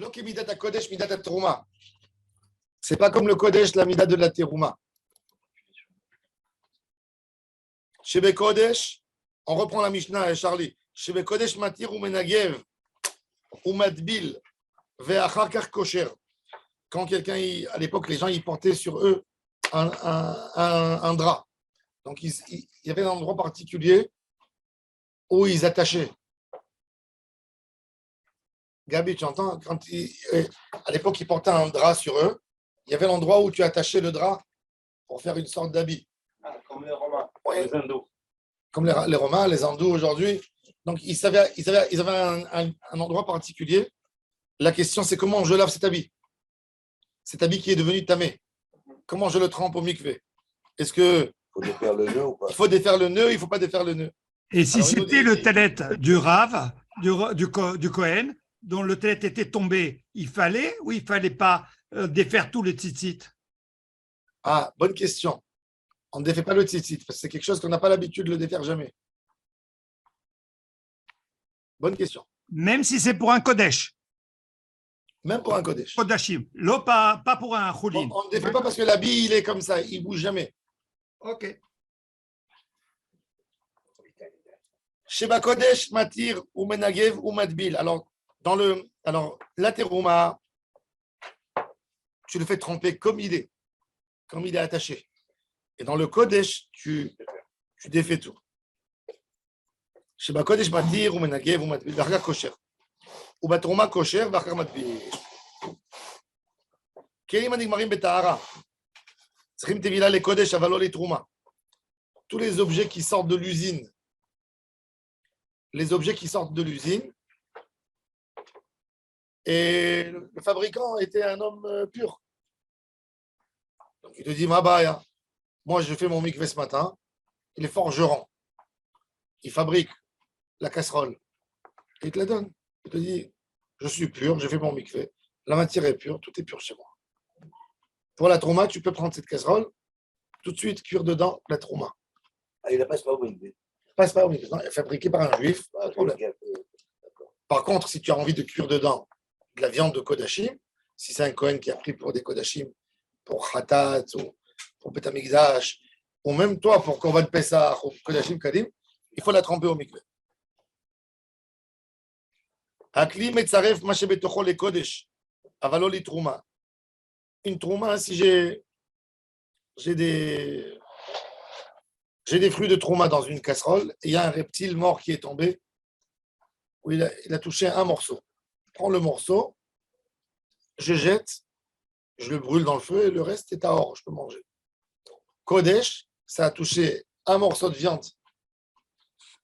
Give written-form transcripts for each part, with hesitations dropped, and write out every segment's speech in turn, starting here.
Lo ki midat HaKodesh, midat HaTeruma. C'est pas comme le Kodesh, la midat de la Teruma. Shebe Kodesh, on reprend la Mishnah, Charlie. Shebe Kodesh matir ou menagev ou matbil ve'achar kach kosher. Quand quelqu'un, à l'époque, les gens, ils portaient sur eux un drap. Donc, il y avait un endroit particulier où ils attachaient. Gabi, tu entends? À l'époque, ils portaient un drap sur eux. Il y avait l'endroit où tu attachais le drap pour faire une sorte d'habit. Comme les Romains, ouais. Les hindous. Comme les Romains, les hindous aujourd'hui. Donc, ils avaient un endroit particulier. La question, c'est comment je lave cet habit? Cet habit qui est devenu tamé. Comment je le trempe au mikvé? Est-ce que Il faut défaire le nœud ou pas? il faut défaire le nœud, il ne faut pas défaire le nœud? Et si c'était le talet du Rav, du Kohen, dont le talet était tombé, il fallait ou il ne fallait pas défaire tout le tzitzit? Ah, bonne question. On ne défait pas le tzitzit, parce que c'est quelque chose qu'on n'a pas l'habitude de le défaire jamais. Bonne question. Même si c'est pour un Kodesh. Même pour un Kodesh. Kodashim. Là, pas pour un Choulin. On ne défait pas parce que l'habit, il est comme ça, il ne bouge jamais. Ok. Sheba Kodesh, Matir, ou Menagev, ou Matbil. Alors, la terouma, tu le fais tremper comme il est attaché. Et dans le Kodesh, tu défais tout. Sheba Kodesh, Matir, ou Menagev, ou Matbil. Varga kosher. Ou Batrouma kosher, Varga Matbil. Kelim Anigmarim Betahara. Tzrim Tevila, les Kodesh, Avalo, les Trouma. Tous les objets qui sortent de l'usine. Et le fabricant était un homme pur. Donc il te dit, Mabaya, moi je fais mon mikvé ce matin, il est forgeron. Il fabrique la casserole. Et il te la donne. Il te dit, je suis pur, je fais mon mikvé. La matière est pure, tout est pur chez moi. Pour la trouma, tu peux prendre cette casserole, tout de suite cuire dedans la trouma. Ah, il ne passe pas au mikvé. Passe pas au mikvé. Non, elle est fabriquée par un juif, pas de problème. Par contre, si tu as envie de cuire dedans de la viande de Kodashim, si c'est un Kohen qui a pris pour des Kodashim, pour Khatat, ou pour Betamikdash, ou même toi pour Korban Pesach, ou Kodashim Kadim, il faut la tremper au mikvé. Akli metzaref ma shebetocho le Kodesh, avalo li trouma. Une trouma, si j'ai des fruits de trouma dans une casserole, et il y a un reptile mort qui est tombé, où il a touché un morceau. Je prends le morceau, je jette, je le brûle dans le feu, et le reste est à or, je peux manger. Kodesh, ça a touché un morceau de viande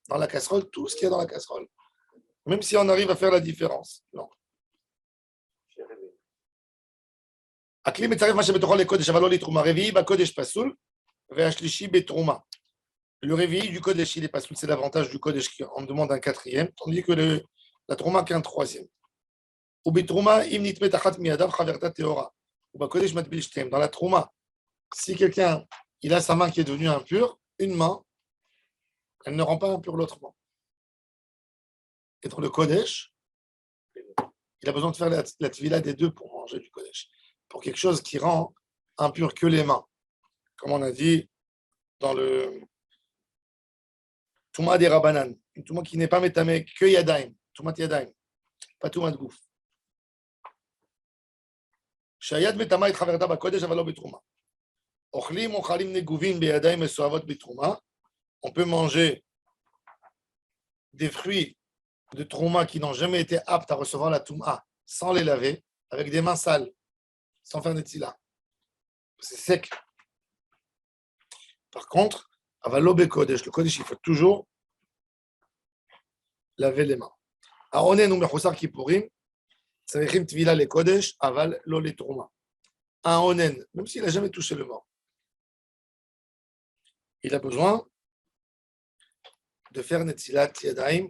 dans la casserole, tout ce qu'il y a dans la casserole. Même si on arrive à faire la différence. Non. Akli metzaref ma shebetocho le Kodesh, avalo li trouma. Revi'i bakodesh pasoul, ve'ashlishi betrouma. Le réveil du Kodesh, il est pas sous, c'est l'avantage du Kodesh qu'on demande un quatrième, tandis que la Trouma qu'un troisième. Dans la Trouma, si quelqu'un il a sa main qui est devenue impure, une main, elle ne rend pas impure l'autre main. Et dans le Kodesh, il a besoin de faire la tvila des deux pour manger du Kodesh. Pour quelque chose qui rend impur que les mains. Comme on a dit dans le Touma des Rabanan, une Touma qui n'est pas métamé que Yadaim, Toumat Yadaim, pas Toumat Gouf. Shayad metama et traverda bakodesh avalo betrouma. Ochlim ochalim neguvin beyadaim et soavot betrouma. On peut manger des fruits de trouma qui n'ont jamais été aptes à recevoir la touma sans les laver, avec des mains sales, sans faire netzila. C'est sec. Par contre, avalo bekodesh, le kodesh, il faut toujours laver les mains. Aonen ou mechusar kipurim, tzarichim tvila le kodesh, aval lo le trouma. Un onen, même s'il n'a jamais touché le mort, il a besoin de faire netzilat yadaim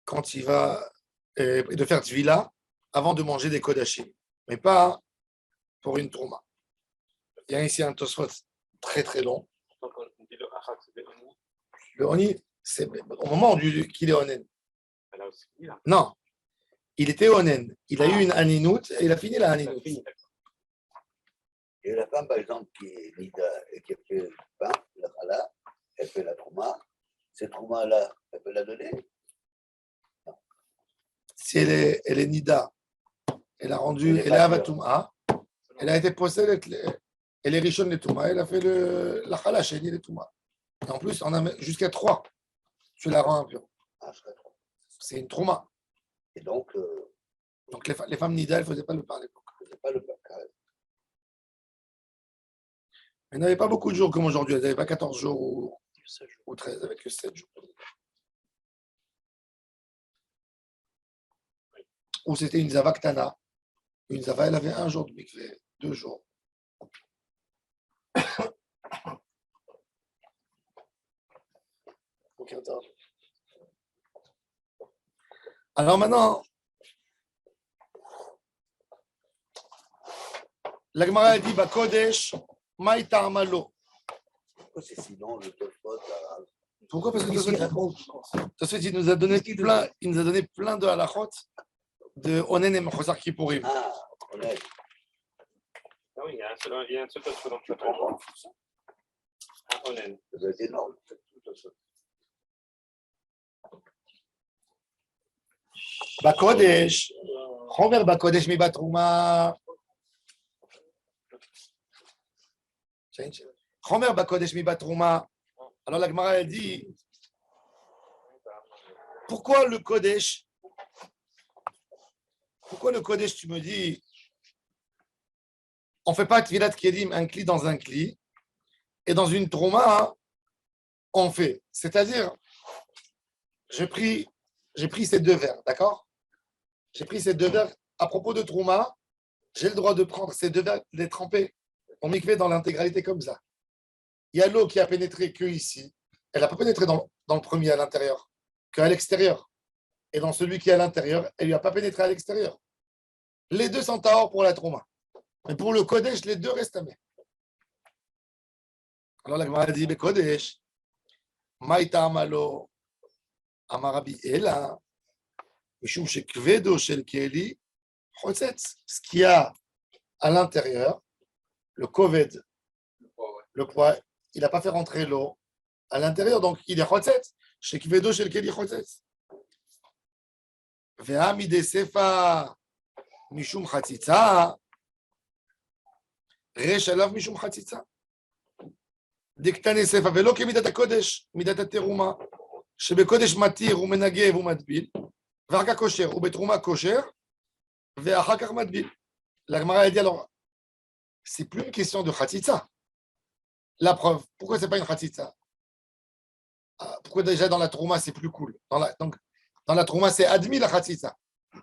quand il va, et de faire tvila avant de manger des kodashim, mais pas pour une trouma. Il y a ici un tosfot très très long. Le oni, c'est au moment qu'il est onen. Non, il était onen. Il a eu une aninout et il a fini la aninout. Et la femme, par exemple, qui est nida et qui a fait le pain, la chala, elle fait la trouma. Cette trouma-là, elle peut la donner. Si elle est nida, elle a rendu, elle est avatouma, elle a été possédée, elle est richonne de touma, elle a fait la chala chez les touma. Et en plus, on a jusqu'à 3. Tu la rends impure. Ah, je serais trop. C'est une trauma. Et donc, Donc les femmes nida, elles ne faisaient pas le pain à l'époque. c'est pas le pain carré. Elles n'avaient pas beaucoup de jours comme aujourd'hui. Elles n'avaient pas 14 jours ou 13, avec que 7 jours. Ou c'était une zava ktana. Une zava, elle avait 1 jour de mikvé, 2 jours. Alors maintenant, la Gemara a dit, Kodesh, Maïta Amalo. Pourquoi c'est sinon le Tosfot? Pourquoi? Parce que Tosfot, il nous a donné plein de halachot de Onen et Mechosar Kippourim. Ah, honnête. Ah oui, il y a un seul Tosfot dans le chapitre. Onen. Ça doit être énorme. Bakodesh, Chomer Bakodesh mi Batrouma. Chomer Bakodesh mi Batrouma. Alors la Gemara elle dit, pourquoi le Kodesh, tu me dis, on ne fait pas Tvilat Kedim, un kli dans un kli, et dans une trouma, on fait. C'est-à-dire, j'ai pris ces 2 verres, d'accord? J'ai pris ces 2 verres. À propos de trouma, j'ai le droit de prendre ces 2 verres, de les tremper en mikvé dans l'intégralité comme ça. Il y a l'eau qui a pénétré que ici. Elle n'a pas pénétré dans le premier à l'intérieur, qu'à l'extérieur. Et dans celui qui est à l'intérieur, elle ne lui a pas pénétré à l'extérieur. Les 2 sont tahor pour la trouma. Mais pour le Kodesh, les 2 restent amés. Alors la Gemara dit, mais Kodesh, Maïta Amalo, Amarabi Ela, Mishum Shekvedo Shel Keli, Chotzetz. Ce qu'il y a à l'intérieur, le Koved, le poids, il n'a pas fait rentrer l'eau à l'intérieur, donc il est Chotzetz. Shekvedo Shel Keli Chotzetz. Ve'amide Sefa Mishum Chatzitza, Resh Alav Mishum Chatzitza. דקטני ספר, ולא כמידת הקודש, מידת התרומה, שבקודש מתיר ומנגב ומטביל, ואחר כך כושר, ובתרומה כושר, ואחר כך מטביל. l'Agmara a dit alors, c'est plus une question de khatitza. La preuve, pourquoi c'est pas une khatitza? Pourquoi déjà dans la trouma c'est plus cool? Dans la trouma c'est admis la khatitza.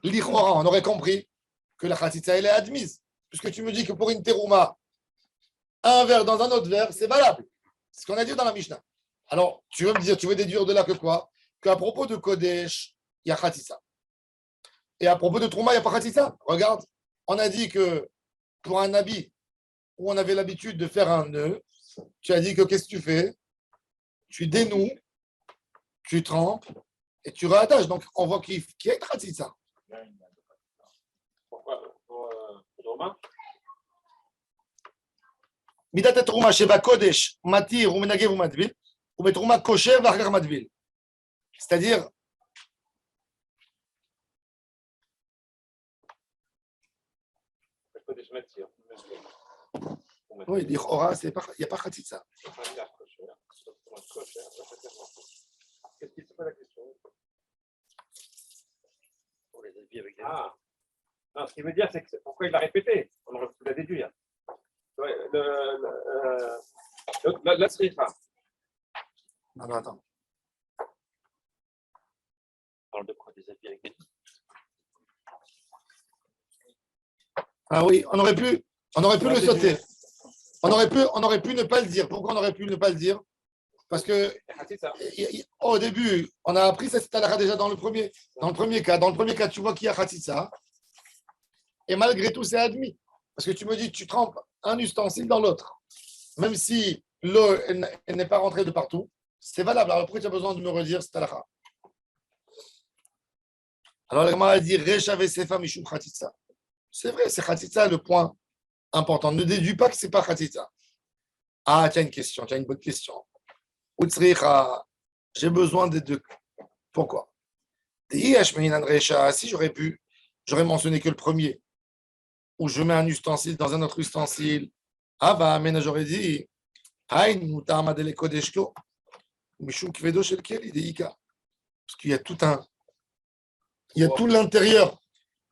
L'Ichora, on aurait compris que la khatitza elle est admise, puisque tu me dis que pour une terouma, un verre dans un autre verre, c'est valable. C'est ce qu'on a dit dans la Mishnah. Alors, tu veux me dire, tu veux déduire de là que quoi? Qu'à propos de Kodesh, il y a Khatissa. Et à propos de Trouma, il n'y a pas Khatissa. Regarde, on a dit que pour un habit où on avait l'habitude de faire un nœud, tu as dit que qu'est-ce que tu fais? Tu dénoues, tu trempes et tu réattaches. Donc, on voit qu'il y a une Khatissa. Pourquoi? Pour Romain? מידת התרומה שבקודש מתיר ומנגב ומטביל, ובתרומה כושר ואחר כך מטביל. C'est-à-dire, oui, לכאורה, il n'y a pas חציצה. Ah, non, ce qu'il veut dire, c'est que pourquoi il l'a répété? On aurait pu la déduire. La srifa. Non, attends. On parle de quoi? Des habits avec des... Ah oui, on aurait pu le sauter. On aurait pu ne pas le dire. Pourquoi on aurait pu ne pas le dire? Parce que au début, on a appris cette halakha déjà dans le premier cas. Dans le premier cas, tu vois qu'il y a khatitsa. Et malgré tout, c'est admis. Parce que tu me dis, tu trempes un ustensile dans l'autre. Même si l'eau elle n'est pas rentrée de partout, c'est valable. Alors pourquoi tu as besoin de me redire cette halakha? Alors, la Gemara a dit Recha Vesefa Mishum Khatitsa. C'est vrai, c'est Khatitsa le point important. Ne déduis pas que ce n'est pas Khatitsa. Ah, tu as une question, tu as une bonne question. Utsricha, j'ai besoin des deux. Pourquoi? Si j'aurais mentionné que le premier, où je mets un ustensile dans un autre ustensile. Ah, bah, mais j'aurais dit parce qu'il y a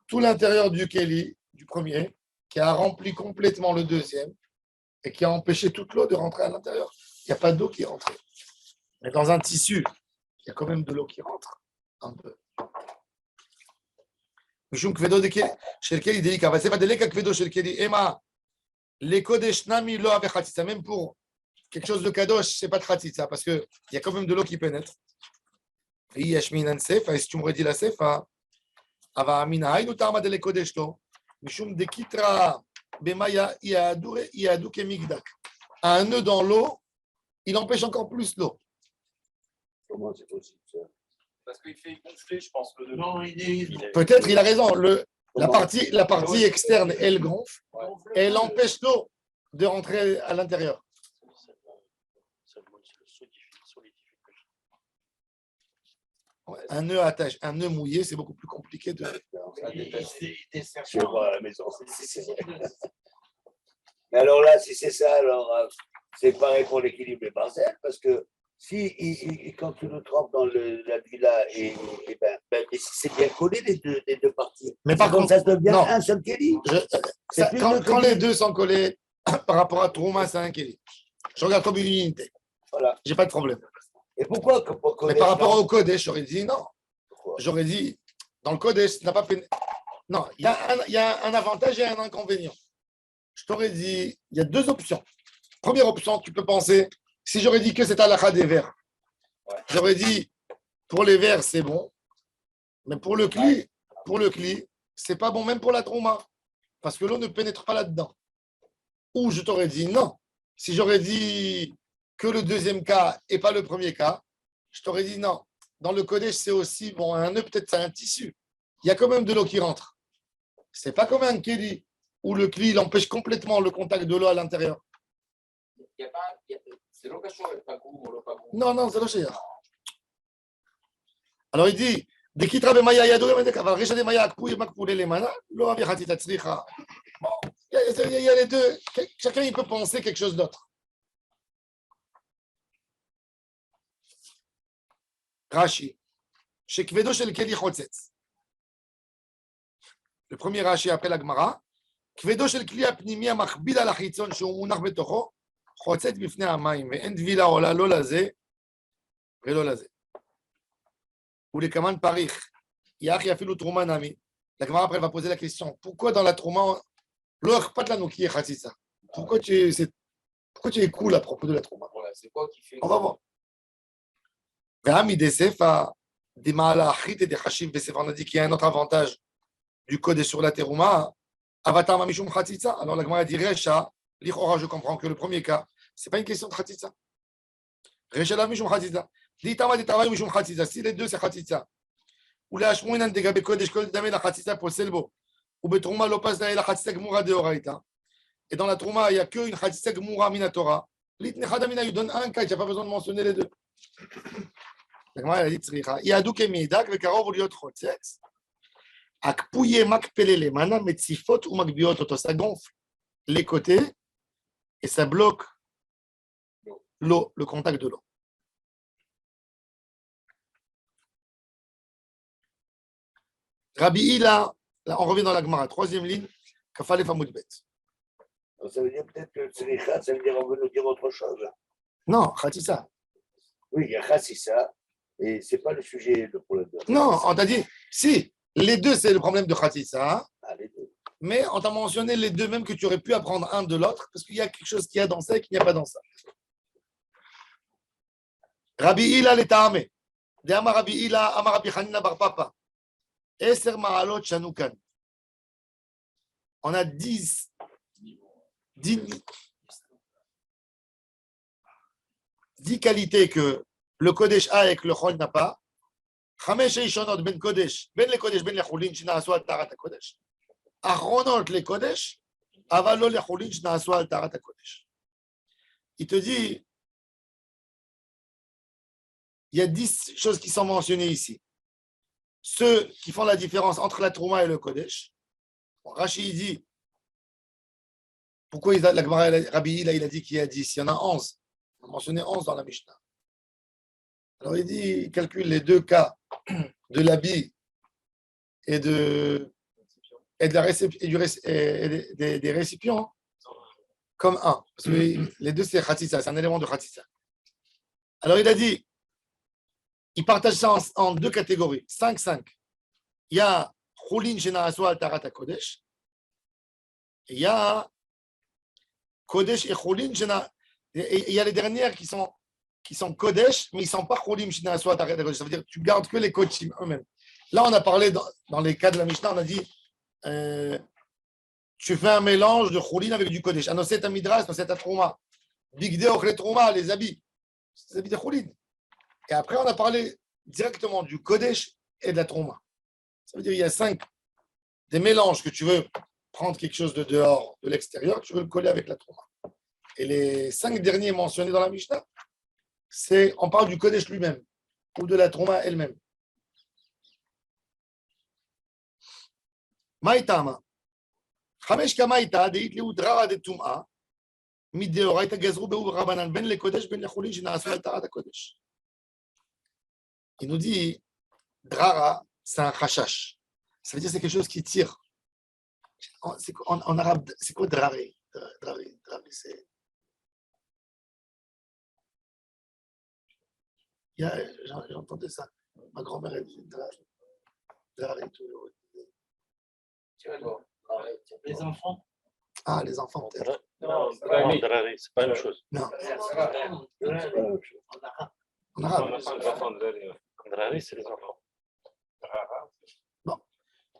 tout l'intérieur du Keli, du premier, qui a rempli complètement le deuxième et qui a empêché toute l'eau de rentrer à l'intérieur. Il n'y a pas d'eau qui est rentrée. Mais dans un tissu, il y a quand même de l'eau qui rentre un peu. Mishum kvedo shel Keli deika, va seva deleka kvedo shel Keli ema les kodesh nami lo ave khatitsa. Même pour quelque chose de kadosh, c'est pas de khatitsa parce que il y a quand même de l'eau qui pénètre. Et yashminan sefa, et si tu m'aurais dit la sefa, ava amina haynu ta'ama de les kodesh lo mishum de kitra bemaya iadu kemigdak. Un nœud dans l'eau, il empêche encore plus l'eau. Comment c'est possible ça? Parce qu'il fait gonfler, je pense, le nœud. Non, Peut-être il a raison. La Comment? partie externe, elle gonfle et elle empêche l'eau de rentrer à l'intérieur. Ouais, un nœud attache, un nœud mouillé, c'est beaucoup plus compliqué de. Je vais voir à la maison. Mais alors là, si c'est ça, alors c'est pareil pour l'équilibre des parcelles, parce que si quand tu le trempes dans la villa, mais si c'est bien collé les deux parties. Mais par contre, ça devient non. un seul Keli. Quand les deux sont collés, par rapport à Trouma, c'est un Keli. Je regarde comme une unité. Voilà. J'ai pas de problème. Et pourquoi Mais par rapport au Kodesh, j'aurais dit non. Pourquoi? J'aurais dit, dans le Kodesh, ça n'a pas fait. Non, il y a un avantage et un inconvénient. Je t'aurais dit, il y a deux options. Première option, tu peux penser, si j'aurais dit que c'est halakha des vers, j'aurais dit, pour les vers, c'est bon, mais pour le cli, c'est pas bon, même pour la trouma, parce que l'eau ne pénètre pas là-dedans. Ou je t'aurais dit non. Si j'aurais dit que le deuxième cas et pas le premier cas, je t'aurais dit non. Dans le Kodesh, c'est aussi, bon, un nœud, peut-être c'est un tissu. Il y a quand même de l'eau qui rentre. C'est pas comme un keli où le cli il empêche complètement le contact de l'eau à l'intérieur. C'est l'eau cachée, pas goût, l'eau pas goût. Non, c'est le cher. Alors il dit, il y a les deux, chacun il peut penser quelque chose d'autre. Rashi, chez Kvedo shel Keli Chotzetz. Le premier Rashi après la Gemara, כבדו של כלי הפנימי המכביד על החיצון שהוא מונח בתוכו, חוצץ בפני המים, ואין טבילה עולה לא לזה ולא לזה. ולכמן פריך, יחי אפילו תרומה נמי. La Gemara après va poser la question, pourquoi dans la trouma, לא אכפת לנו qui est חציצה? Pourquoi tu es cool à propos de la trouma? Voilà, c'est quoi qui fait? On va voir. ועמי דספא, דמעלה אחרית דחשיב בספר, on a dit qu'il y a un autre avantage du code sur la terouma, Avatar Mishum Khatitsa. Alors la Gemara dit Recha, l'Ichora, je comprends que le premier cas, ce n'est pas une question de Khatitsa. Recha la Mishum Khatitsa. L'Itama de travail Mishum Khatitsa. Si les deux c'est Khatitsa. Ou la Shmouinan de Gabe Kodesh Kol Dame la Khatitsa pour Selbo. Ou Betrouma Lopas la Khatitsa Gmoura de Oraita. Et dans la Trouma, il n'y a qu'une Khatitsa Gmoura Minatora. L'Itnechadamina, il donne un cas, il n'y a pas besoin de mentionner les deux. La Gemara a dit Tzricha. Yadou Kemidak, Vekarov Uliot Chotzetz. Akpouye makpele les manas, metzifot ou makbiot, ça gonfle les côtés et ça bloque l'eau, le contact de l'eau. Rabbi Hila, là on revient dans la Gemara, troisième ligne, Kafalef Amoudbet. Ça veut dire peut-être que Tzricha, ça veut dire on veut nous dire autre chose. Non, Khatissa. Oui, il y a Khatsissa, et ce n'est pas le sujet, le problème. Non, on t'a dit, si. Les deux, c'est le problème de Khatissa. Ah, les deux. Mais on t'a mentionné les deux, même que tu aurais pu apprendre un de l'autre, parce qu'il y a quelque chose qu'il y a dans ça et qu'il n'y a pas dans ça. Rabbi Hila l'Etahame. De Amar Rabbi Hila, Amar Rabbi Hanina Bar Papa. Eser Ma'alot Shanukan. On a 10 qualités que le Kodesh a et que le Chol n'a pas. חמש ראשונות בין קודש, בין לקודש, בין לחולין שנעשו על טהרת הקודש. אחרונות לקודש, אבל לא לחולין שנעשו על טהרת הקודש. Il te dit, il y a 10 choses qui sont mentionnées ici. Ceux qui font la différence entre la Trouma et le Kodesh. Bon, Rashi dit, pourquoi la Gemara, Rabbi il a dit qu'il y a 10? Il y en a 11. On a mentionné 11 dans la Mishnah. Alors il dit, il calcule les deux cas de l'habit et des récipients comme un. Parce que les deux, c'est Khatissa, c'est un élément de Khatissa. Alors il a dit, il partage ça en deux catégories, 5-5. Il y a Choulin Shena'asu al Tarat Kodesh, et il y a Kodesh et Choulin Shena. Et il y a les dernières qui sont Kodesh, mais ils ne sont pas Cholim Shena'asu al Tarat Kodesh. Ça veut dire que tu gardes que les Kodshim eux-mêmes. Là, on a parlé dans les cas de la Mishnah, on a dit tu fais un mélange de Choulin avec du Kodesh. Anoset Amidras, Anoset Trouma. Bigde Ochlet Trouma, les habits. C'est les habits de Choulin. Et après, on a parlé directement du Kodesh et de la Trouma. Ça veut dire qu'il y a 5 des mélanges que tu veux prendre quelque chose de dehors, de l'extérieur, tu veux le coller avec la Trouma. Et les 5 derniers mentionnés dans la Mishnah, on parle du Kodesh lui-même ou de la Trouma elle-même. Maïtama. Chamesh kamaïta, deit leudra de Tum'a, mideoraita gazrou be'u rabanan ben le Kodesh ben le Choulin shena'asu al tarat Kodesh. Il nous dit, drara, c'est un khashash. Ça veut dire que c'est quelque chose qui tire. En arabe, c'est quoi drari? Drari, c'est. J'entendais ça. Ma grand-mère, elle dit drari. Drari, toujours. Les enfants. Ah, les enfants, peut-être. Non, C'est pas une chose. Non, En arabe. en arabe. Drari, c'est les enfants.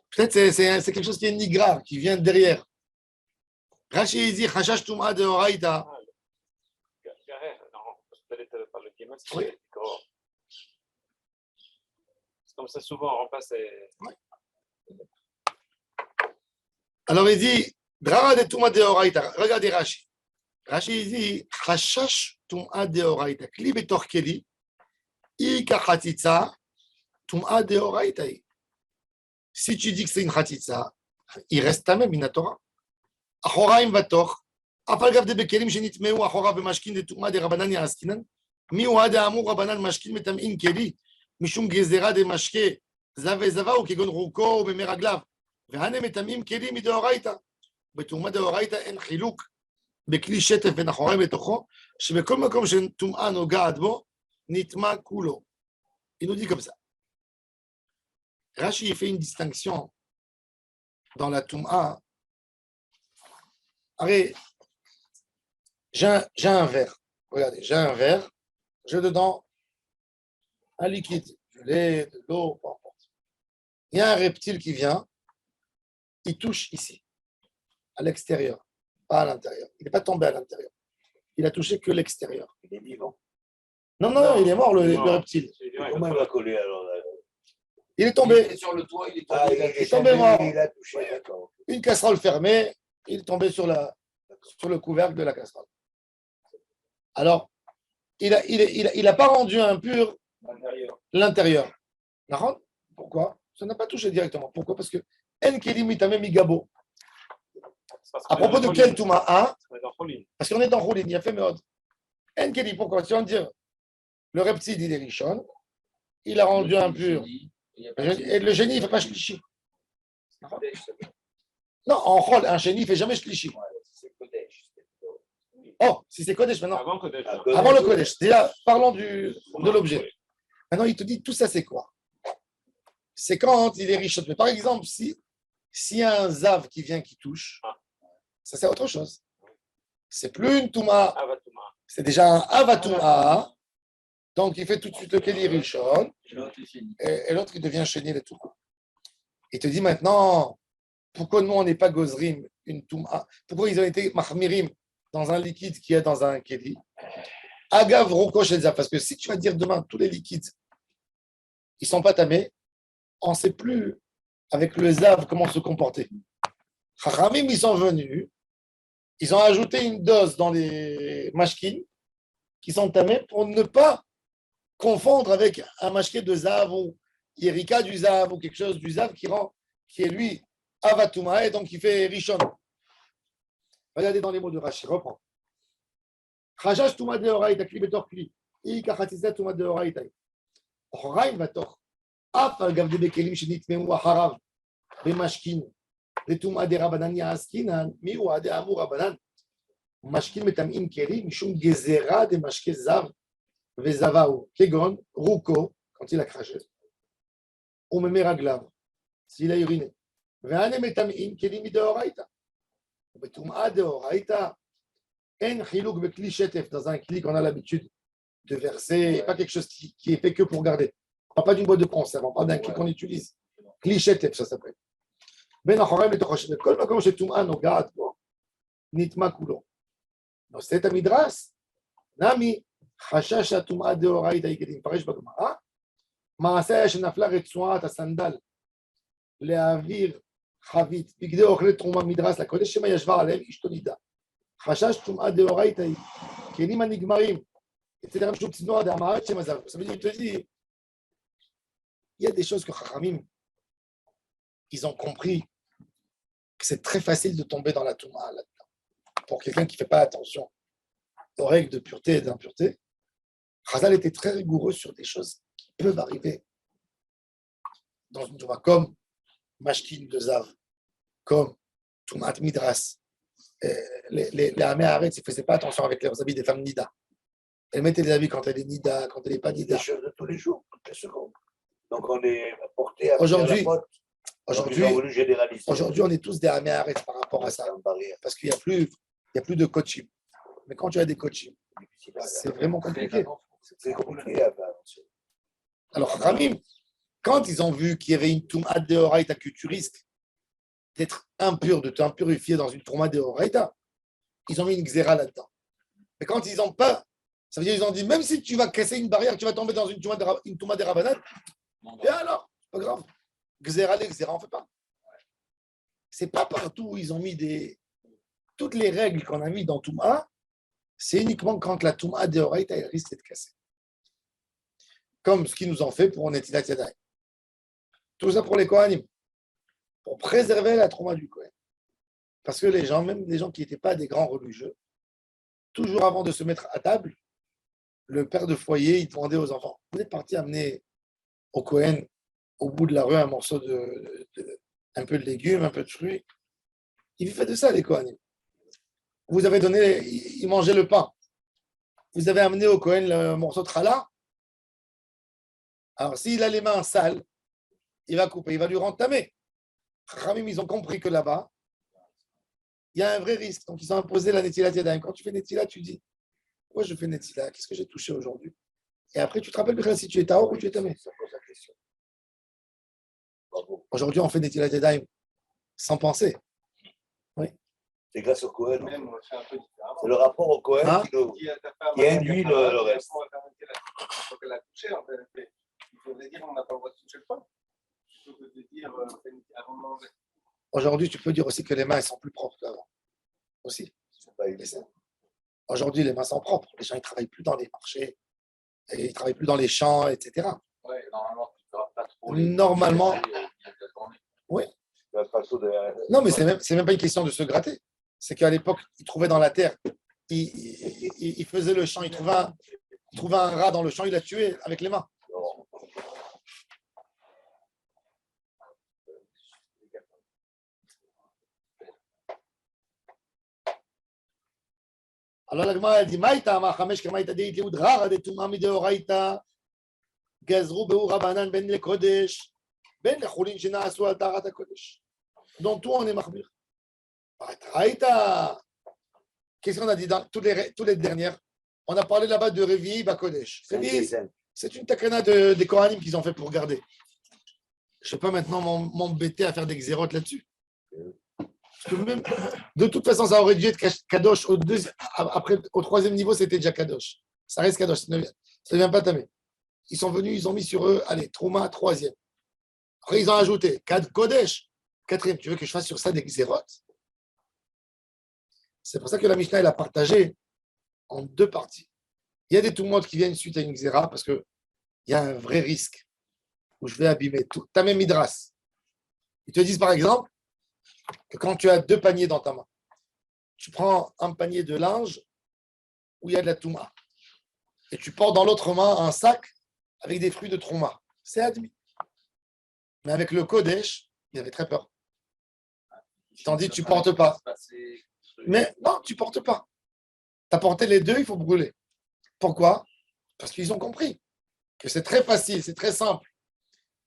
Peut-être c'est quelque chose qui est nigra, qui vient derrière. Rashi dit, Chashash Tum'a de Horaïta. Oui. C'est comme ça, souvent, on remplace les. Alors il dit, Drara de Tum'a de Horaïta. Regardez Rashi. Rashi dit, Chashash Tum'a de Horaïta. Kli betor keli, ika chatitza, Tum'a de Horaïta. Si tu dis que c'est une khatitza, il reste ta même minatora. Achoraim vator, afal gav de bekelim shenitmeu achora bemashkin de Tum'a de Rabanan yaskinan, mi uad amur Rabanan mashkin metam'in keli, mishum gezera de mashke, zave zava ou kegon ruko ou bemeraglav. והנה מטמאים כלים מדאורייתא. בתרומה דאורייתא אין חילוק בכלי שטף בין אחורי בתוכו, שבכל מקום שטומאה נוגעת בו, נטמא כולו. Il nous dit comme ça. Rashi fait une distinction dans la Toum'a. Allez, j'ai un verre. Regardez, j'ai un verre. J'ai dedans un liquide, du lait, de l'eau, peu importe. Il y a un reptile qui vient. Il touche ici, à l'extérieur, pas à l'intérieur. Il n'est pas tombé à l'intérieur. Il a touché que l'extérieur. Il est vivant. Non, il est mort, le reptile. Comment il va coller alors là? Il est tombé. Il était sur le toit, il est tombé. Ah, il a est tombé mort. Il a touché, d'accord. Une casserole fermée, il est tombé sur le couvercle de la casserole. Alors, il a pas rendu impur l'intérieur. D'accord? Pourquoi? Ça n'a pas touché directement. Pourquoi? Parce que En Kelim Itamem Igabo. À propos de quel Touma? Parce qu'on est dans Choulin, il y a fait Meod. En Kelim, pourquoi? Si on dit le reptile, il est Rishon, il a rendu impur. Et le génie, il ne fait pas Shlishi. Non, en Chol, un génie, il ne fait jamais Shlishi. Oh, si c'est Kodesh maintenant. Avant Kodesh. Avant le Kodesh. Déjà, parlons de l'objet. Maintenant, il te dit tout ça, c'est quoi? C'est quand il est Rishon. Mais par exemple, s'il y a un Zav qui vient, qui touche, ça c'est autre chose. C'est plus une Touma. C'est déjà un Avatuma. Donc, il fait tout de suite le Keli Rishon. Et l'autre, il devient chenil et tout. Il te dit maintenant, pourquoi nous, on n'est pas Gozrim, une Touma? Pourquoi ils ont été Mahmirim dans un liquide qui est dans un Keli? Agav Roko Shelza. Parce que si tu vas dire demain tous les liquides ils ne sont pas tamés, on ne sait plus avec le Zav comment se comporter. Chachamim, ils sont venus, ils ont ajouté une dose dans les mashkin qui sont tamés pour ne pas confondre avec un mashké de Zav ou Yerika du Zav ou quelque chose du Zav qui est lui Avatouma et donc qui fait Rishon. Regardez dans les mots de Rashi, reprends. Chajash Touma de Horaïta, Kli Betor Kli, Ika Khatizat Touma de Horaïta. Horaïm Vator, Af al Gavde Bekelim Shinit Memu Aharav, Bemashkin, Letouma de Rabanan Yaskinan, Miu Ade Amur Rabanan, Mashkin Metamim Kelim, Mishum Gezera de Mashke Zav, Vezavao, Kegon, Ruko, quand il a craché, ou Memeraglav, s'il a uriné. Veane Metamim Kelim de Horaïta. Betum'a de Horaïta, En Chilouk Bekli Shetef, dans un clic, on a l'habitude de verser, pas quelque chose qui est fait que pour garder. On parle pas d'une boîte de conserve, on parle d'un clic qu'on utilise. Kli Shetef, ça s'appelle. Ben Achorem et Tochosh, Kol Makom Shetum'a Nogat, Nitma Kulo. Donc c'est un midras. Nami, Chashash Atum'a de Horaïta, Ikedim, Paresh Bagmara, Maaseh Shenafla Retsuat, Asandal, Leavir. חבית, בגדי אוכלי תרומה מדרס לקודש, שמא ישבה עליהם אשתו נידה. חשש טומאה דאורייתא היא, כלים הנגמרים, אצל הרב שוב צנוע דאמרת שם הזר. Ça veut dire, il te dit, il y a des choses que Chachamim, ils ont compris que c'est très facile de tomber dans la touma là-dedans. Pour quelqu'un qui ne fait pas attention aux règles de pureté et d'impureté, Chazal était très rigoureux sur des choses qui peuvent arriver dans une touma, comme Mashkin de Zav, comme Toumat Midras. Les Amé Haaretz, ils ne faisaient pas attention avec leurs habits des femmes Nida. Elles mettaient les habits quand elle est Nida, quand elle n'est pas Nida. Des choses de tous les jours, toutes les secondes. Donc on est porté à Aujourd'hui, faire la faute. Aujourd'hui, Ils ont voulu généraliser. aujourd'hui, on est tous des Amé Haaretz par rapport à ça. Parce qu'il n'y a plus de coaching. Mais quand tu as des coaching, c'est vraiment compliqué. C'est très compliqué à faire. Alors, Ramim, quand ils ont vu qu'il y avait une Touma de Horaïta, que tu risques d'être impur, de t'impurifier dans une Touma de Horaïta, ils ont mis une Xéra là-dedans. Mais quand ils n'ont pas, ça veut dire qu'ils ont dit, même si tu vas casser une barrière, tu vas tomber dans une Touma de Rabanat, et alors, pas grave. Xéra, les Xéra, on ne fait pas. C'est pas partout où ils ont mis toutes les règles qu'on a mis dans Touma, c'est uniquement quand la Touma de Horaïta, elle risque d'être cassée. Comme ce qu'ils nous ont fait pour Netilat Yadayim. Tout ça pour les Kohanim, pour préserver la trauma du Kohen. Parce que les gens, même les gens qui n'étaient pas des grands religieux, toujours avant de se mettre à table, le père de foyer, il demandait aux enfants, vous êtes partis amener au Kohen, au bout de la rue, un morceau un peu de légumes, un peu de fruits. Il fait de ça, les Kohanim. Vous avez donné, il mangeait le pain. Vous avez amené au Kohen le morceau de challah. Alors, s'il a les mains sales, il va couper, il va lui rentamer. Khamim, ils ont compris que là-bas, il y a un vrai risque. Donc, ils ont imposé la Netilat Yadayim. Quand tu fais Netilat, tu dis, pourquoi je fais Netilat? Qu'est-ce que j'ai touché aujourd'hui? Et après, tu te rappelles si tu es Taor ou tu es Tamé. Ça pose la question. Aujourd'hui, on fait Netilat Yadayim sans penser. C'est grâce au Kohen. Même, on fait un peu différemment. C'est le rapport au Kohen Hein? qui Dis à ta femme, qui induit le reste. Faut qu'elle a touché, en fait. Il faudrait dire on n'a pas le droit de toucher le pain. Plutôt que de dire avant de manger. Aujourd'hui, tu peux dire aussi que les mains elles sont plus propres qu'avant. Aussi. C'est pas évident. Aujourd'hui, les mains sont propres. Les gens ne travaillent plus dans les marchés, et ils ne travaillent plus dans les champs, etc. Ouais, normalement, tu ne feras pas trop. Normalement. Oui. Pas trop de... Non, mais c'est même pas une question de se gratter. C'est qu'à l'époque, ils trouvaient dans la terre, ils faisaient le champ, ils trouvaient un rat dans le champ, il l'a tué avec les mains. Alors la Gemara elle dit Maïta ma chamesh kamaïta deit liud rara de tuma mideoraita gazru beu rabanan ben le kodesh ben le chulin shenaasu al tarat kodesh. Dans tout on est machmir. Raïta. Qu'est-ce qu'on a dit dans toutes les dernières? On a parlé là-bas de Revi Bakodesh. C'est une takana des Kohanim qu'ils ont fait pour garder. Je ne vais pas maintenant m'embêter à faire des xérotes là-dessus. Parce que même, de toute façon, ça aurait dû être Kadosh. Après, au troisième niveau, c'était déjà Kadosh. Ça reste Kadosh. Ça ne devient pas tamé. ils sont venus, ils ont mis sur eux, allez, Trouma, troisième. Après, ils ont ajouté Kad Kodesh, quatrième. Tu veux que je fasse sur ça des xérotes? C'est pour ça que la Mishnah, elle a partagé en deux parties. Il y a des Toumotes qui viennent suite à une xéra parce qu'il y a un vrai risque où je vais abîmer tout. Tu as même Midras. Ils te disent par exemple que quand tu as deux paniers dans ta main, tu prends un panier de linge où il y a de la Touma et tu portes dans l'autre main un sac avec des fruits de Trouma. C'est admis. Mais avec le Kodesh, il avait très peur. Tandis que tu ne portes pas. Mais non, tu ne portes pas. Tu as porté les deux, il faut brûler. Pourquoi? Parce qu'ils ont compris que c'est très facile, c'est très simple.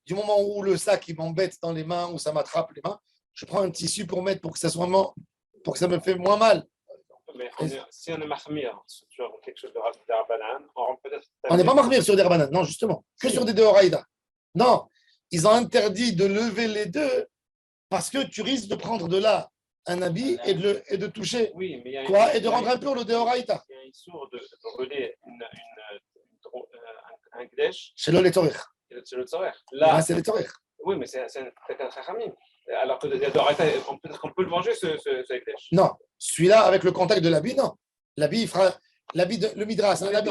Du moment où le sac il m'embête dans les mains, ou ça m'attrape les mains, je prends un tissu pour mettre pour que ça soit pour que ça me fait moins mal. Mais si on est mahmir sur quelque chose de Rabbanan, on rentre peut-être. On n'est pas marmire sur des rabbanan, non, justement, que sur des deoraïda. Non, ils ont interdit de lever les deux parce que tu risques de prendre de là un habit et de toucher. Oui, mais il y a Quoi? Et de rendre impur le deoraïta. Il y a une source de brûler un gdesh, Chez le Letorich. c'est le tzorer. Là, Là, c'est Letorich. oui, mais c'est un chachamim. Alors que peut-être qu'on peut le manger, ce gdesh. Non, celui-là, avec le contact de l'habit, non. L'habit, il fera. L'habit de le Midras, un habit.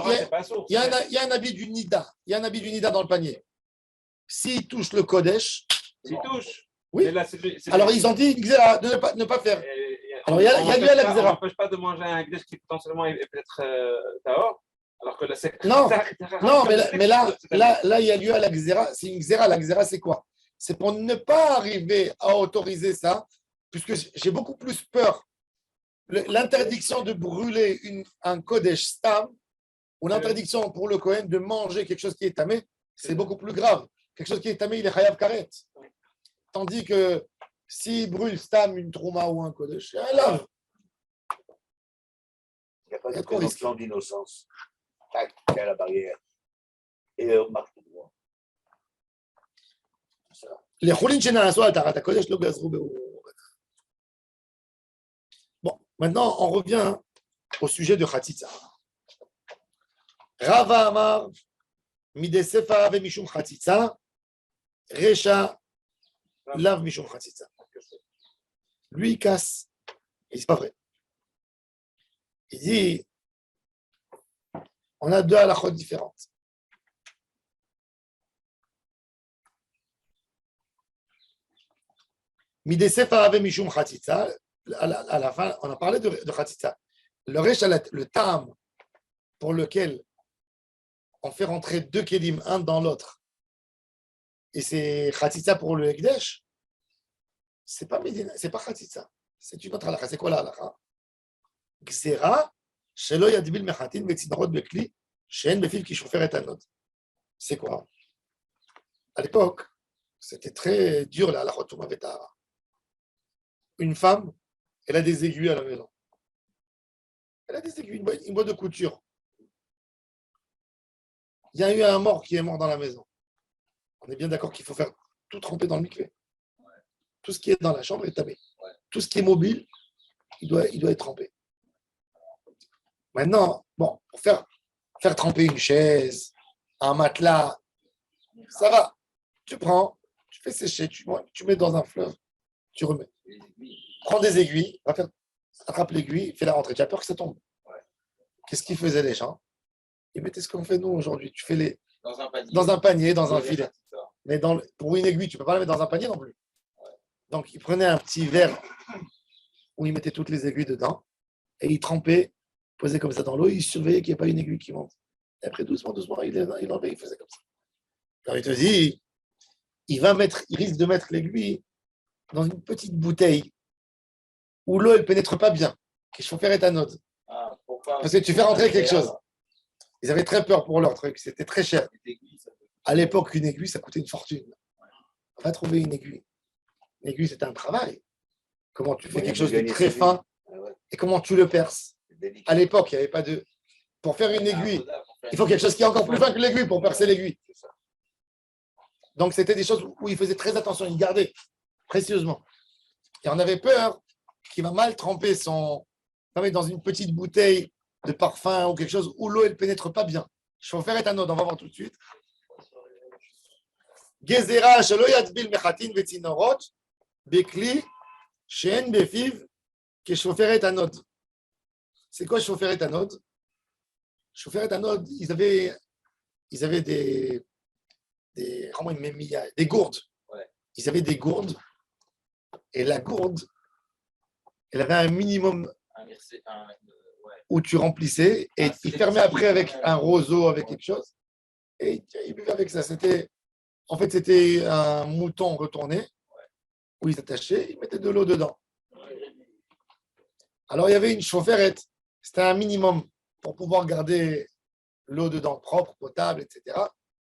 Il y a un habit du Nida. Il y a un habit du Nida dans le panier. S'il touche le Kodesh. S'il touche. Oui. Là, Alors, ils ont dit xéra, de ne pas faire. Alors, il y a lieu à la On xéra. n'empêche pas de manger un gdesh qui potentiellement est peut-être dehors. Alors que là, c'est. Non, mais là, il y a lieu à la xéra. C'est une xéra. La xéra, c'est quoi? C'est pour ne pas arriver à autoriser ça, puisque j'ai beaucoup plus peur. L'interdiction de brûler un Kodesh Stam, ou l'interdiction pour le Kohen de manger quelque chose qui est tamé, c'est beaucoup plus grave. Quelque chose qui est tamé, il est chayav karet. Tandis que s'il brûle Stam, une Trouma ou un Kodesh, il lave. Il n'y a pas de présomption d'innocence. Tac, il y a la barrière. Et on marche tout droit. Les choulin shena'asu al tarat hakodesh lo gazru be'ur. Bon, maintenant, on revient au sujet de Khatzitza. Rava Amar, Midesefa ave Mishum Khatzitza, Recha Lav Mishum Khatzitza. Lui, il casse. Et c'est pas vrai. Il dit on a deux halachot différentes. Midesefa ave Mishum Khatzitza. À la fin, on a parlé de Khatzitza. Le Recha, le tam pour lequel on fait rentrer deux kelim, un dans l'autre, et c'est Khatzitza pour le Ekdesh, c'est pas Khatzitza, c'est une autre halakha. C'est quoi la halakha? Gzera, shelo yadbil mechatin vetzidrot bekli, she'en befiv ki shofer et anod. C'est quoi? À l'époque, c'était très dur la halachot Touma Vetahara. Une femme, elle a des aiguilles à la maison. Elle a des aiguilles, une boîte de couture. Il y a eu un mort qui est mort dans la maison. On est bien d'accord qu'il faut faire tout tremper dans le mikvé. Tout ce qui est dans la chambre est tamé. Tout ce qui est mobile, il doit être trempé. Maintenant, bon, pour faire tremper une chaise, un matelas, ça va. Tu prends, tu fais sécher, tu mets dans un fleuve, tu remets. Prends des aiguilles, attrape l'aiguille, fais la rentrée. Tu as peur que ça tombe. Qu'est-ce qu'ils faisaient les gens? Ils mettaient ce qu'on fait nous aujourd'hui. Tu fais dans un panier, dans un filet. Mais pour une aiguille, tu ne peux pas la mettre dans un panier non plus. Donc, ils prenaient un petit verre où ils mettaient toutes les aiguilles dedans et ils trempaient, posaient comme ça dans l'eau. Ils surveillaient qu'il n'y ait pas une aiguille qui monte. Et après, doucement, il enlevait, il faisait comme ça. Alors, il te dit, il risque de mettre l'aiguille dans une petite bouteille où l'eau ne pénètre pas bien, qu'il faut faire éthanol. Parce que tu fais rentrer quelque chose. Ils avaient très peur pour leur truc, c'était très cher. À l'époque, une aiguille, ça coûtait une fortune. On va trouver une aiguille. Une aiguille, c'était un travail. Comment tu fais quelque chose de très fin et comment tu le perces. À l'époque, il n'y avait pas de... Pour faire une aiguille, il faut quelque chose qui est encore plus fin que l'aiguille pour percer l'aiguille. Donc, c'était des choses où ils faisaient très attention, ils gardaient précieusement. Et on avait peur qu'il va mal tremper dans une petite bouteille de parfum ou quelque chose où l'eau ne pénètre pas bien. Il faut faire éthanol, on va voir tout de suite. Gezerah shelo yatbil mechatin vetzinorot bekli she'en befiv keshoferet anod. C'est quoi shoferet anod? Shoferet anod, ils avaient des gourdes. Ouais. Ils avaient des gourdes. Et la gourde, elle avait un minimum où tu remplissais et il fermait après avec un roseau, avec quelque chose. Et il buvait avec ça. C'était un mouton retourné où ils attachaient, ils mettaient de l'eau dedans. Alors il y avait une chaufferette. C'était un minimum pour pouvoir garder l'eau dedans propre, potable, etc.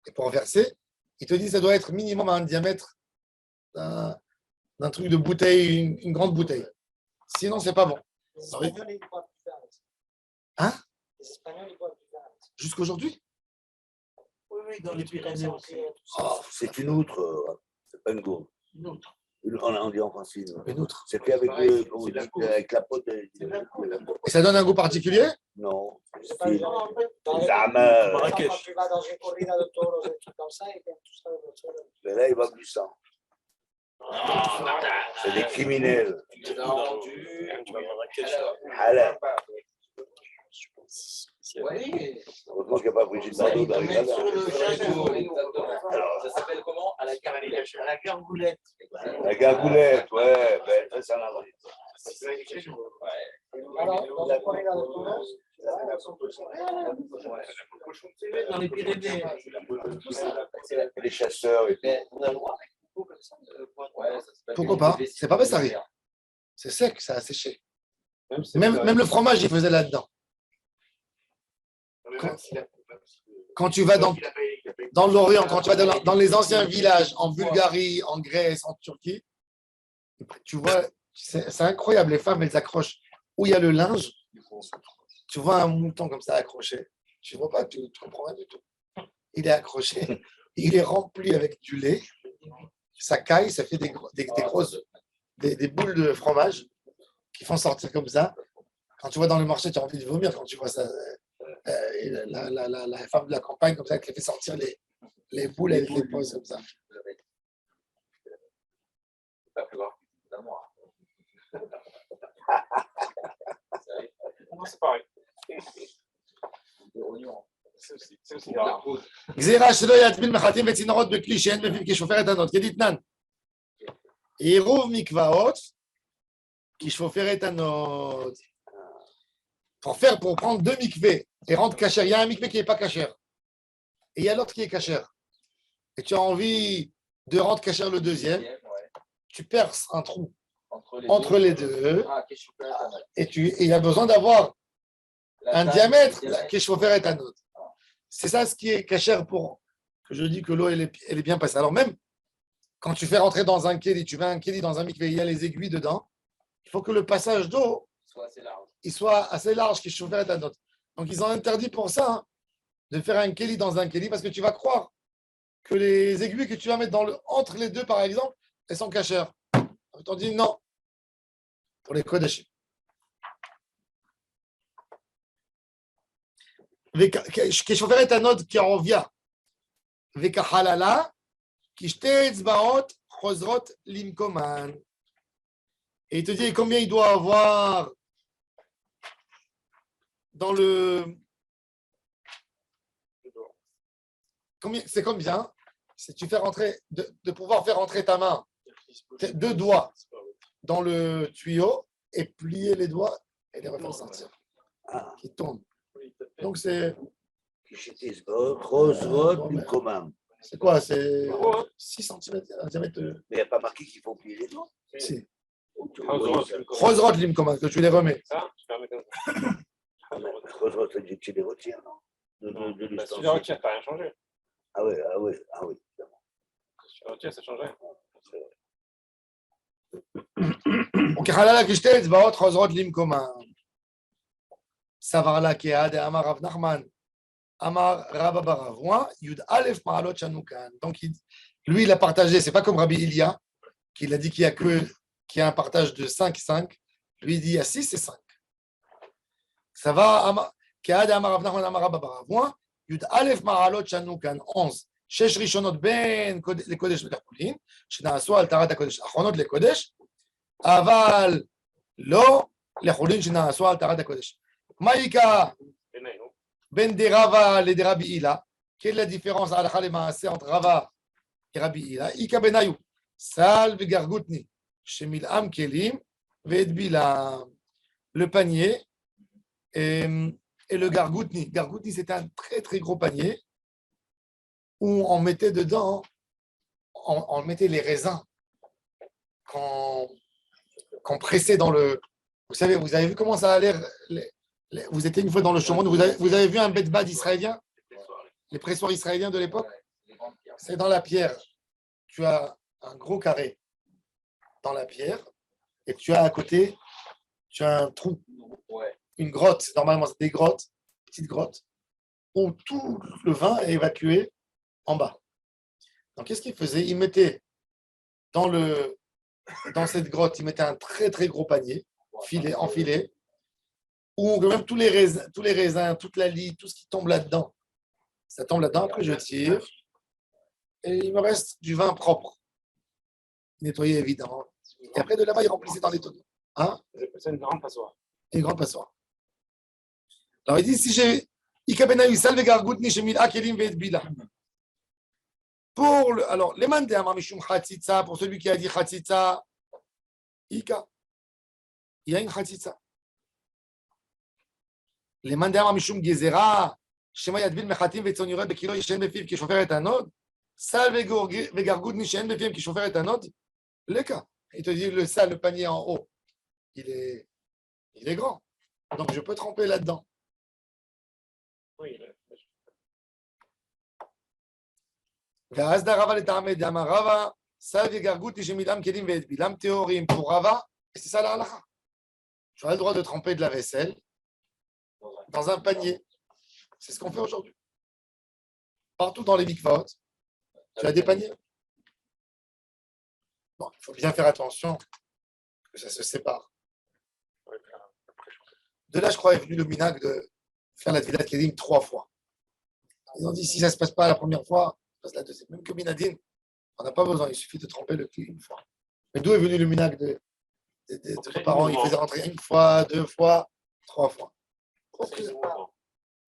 Et pour verser, il te dit que ça doit être minimum à un diamètre d'un truc de bouteille, une grande bouteille. Sinon, c'est pas bon. Les Espagnols, ils boivent du vin. Hein? Les Espagnols, ils boivent du vin. Jusqu'aujourd'hui? Oui, dans les Pyrénées aussi. Oh, C'est une outre, c'est pas une gourde. Une autre. On dit en français. une outre. C'est fait avec, Pareil, comment c'est on la dit, course. avec la peau de. Et ça donne un goût particulier? Non. C'est pas genre, dans les- Jamais. Quand tu vas dans une corrida de tauros, des trucs comme ça, ils viennent tout ça. Mais là, il va du sang. C'est des criminels. Halal. Heureusement qu'il n'y a pas Brigitte Bardot dans les cadavres. Ça s'appelle comment? À la gargoulette. À la gargoulette. La gargoulette, ouais, ben, très ça Alors, dans une corrida de tauros, Dans les Pyrénées. Les chasseurs et tout. Mais on a le droit. Pourquoi pas? C'est pas Bessari. C'est sec, ça a séché. c'est Même le fromage, il faisait là-dedans. Quand tu vas dans l'Orient, quand tu vas dans les anciens villages, en Bulgarie, en Grèce, en Turquie, tu vois, c'est incroyable. Les femmes, elles accrochent où il y a le linge. Tu vois un mouton comme ça accroché. Tu ne vois pas, tu ne comprends rien du tout. Il est accroché, il est rempli avec du lait. Ça caille, ça fait des grosses boules de fromage qui font sortir comme ça. Quand tu vois dans le marché, tu as envie de vomir quand tu vois ça. La femme de la campagne, comme ça, qui fait sortir les boules, elle les pose comme ça. Non, c'est pareil. C'est aussi rare. גזירה שלא יטביל מחטים וצינורות בכלי שאין בפיו כשופרת הנוד, כדתנן. עירוב מקוואות כשופרת הנוד. Pour prendre deux mikvés et rendre kasher, il y a un mikvé qui n'est pas kasher. Et il y a l'autre qui est kasher. Et tu as envie de rendre kasher le deuxième, tu perces un trou entre les deux. Et il y a besoin d'avoir un diamètre qui est chauffeur et un autre. C'est ça ce qui est kasher pour que je dis que l'eau elle est bien passée. Alors même quand tu fais rentrer dans un kéli, tu mets un kéli dans un mikvé, il y a les aiguilles dedans, il faut que le passage d'eau il soit assez large qui est chauffeur et un autre. Donc ils ont interdit pour ça de faire un kéli dans un kéli parce que tu vas croire que les aiguilles que tu vas mettre entre les deux par exemple, elles sont kasher. On t'en dit non pour les kodashim. כששופרת הנוד כערוביה וכחללה, כשתי אצבעות חוזרות למקומן. Et il te dit combien il doit avoir dans le... C'est combien? Si tu fais rentrer, de pouvoir faire rentrer ta main, deux doigts dans le tuyau et plier les doigts et les refaire sortir. Qui tournent. Donc c'est... C'est quoi? C'est 6 cm, un diamètre. Mais il n'y a pas marqué qu'il faut plier les doigts. Si. Rosrot limcoman, que tu les remets. Ça, tu permets comme ça. Tu les retires, non? Si tu les retires, tu n'as rien changé. Ah oui. Si tu les retires, ça changerait. וכחללה כשתי אצבעות חוזרות למקומן. סבר לה כעד אמר רב נחמן, אמר רבא בר אבוה, י"א מעלות שנו כאן. Donc lui il a partagé, c'est pas comme Rabbi Ilia, qui a dit qu'il y a un partage de 5. Lui il dit il y a 6 et 5. Ça va, כעד אמר רב נחמן אמר רבא בר אבוה, י"א מעלות שנו כאן, 11. שש ראשונות בין לקודש ולחולין, שנעשו על טהרת הקודש, אחרונות לקודש, אבל לא לחולין שנעשו על טהרת הקודש. מה יקרה בינינו. בין דרבה לדרבי הילה? Quelle est la différence הלכה למעשה entre רבה et רבי הילה? איקה בניו, סל וגרגותני, שמילאם כלים ואת בילם. Le panier et le gargoutni. Gargoutni, c'était un très très gros panier où on mettait dedans, on mettait les raisins qu'on pressait dans le. Vous savez, vous avez vu comment ça a l'air. Vous étiez une fois dans le champ, vous avez vu un bed-bad israélien, les pressoirs israéliens de l'époque. C'est dans la pierre. Tu as un gros carré dans la pierre et tu as à côté, tu as un trou, une grotte. Normalement, c'est des grottes, petites grottes, où tout le vin est évacué en bas. Donc, qu'est-ce qu'il faisait? Il mettait dans cette grotte, il mettait un très très gros panier, enfilé, où même tous les raisins, toute la lie, tout ce qui tombe là-dedans, ça tombe là-dedans. Après, je tire et il me reste du vin propre, nettoyé évidemment. Et après, de là-bas, il remplissait dans les tonneaux. Hein? C'est une grande passoire. Une grande passoire. Alors, il dit si j'ai alors, les mandés amar mishum chatzitza, pour celui qui a dit chatzitza, Ika, il y a une chatzitza. Les mandés amar mishum gezera, shema yadbil mechatim vetzon yured bekilo yishen befiv ki shofer et anod, sal vegargout nishen befiv ki shofer et anod, le cas. Il te dit le sal, le panier en haut, il est grand. Donc, je peux tremper là-dedans. Oui, ואז דרבה לטעמי דאמר רבה, סל וגרגותי שמילאם כלים ואת בילם טהורים pour Rava, et c'est ça la halakha. Tu as le droit de tremper de la vaisselle dans un panier. C'est ce qu'on fait aujourd'hui. Partout dans les mikvaot, tu as des paniers. Bon, il faut bien faire attention que ça se sépare. De là, je crois, est venu le minhag de faire la Tvilat Kedim 3 fois. Ils ont dit, si ça ne se passe pas la première fois, ça se passe la deuxième. Même que Minadin, on n'a pas besoin, il suffit de tremper le clé une fois. Mais d'où est venu le minhag de nos parents? Ils faisaient rentrer une fois, 2 fois, 3 fois.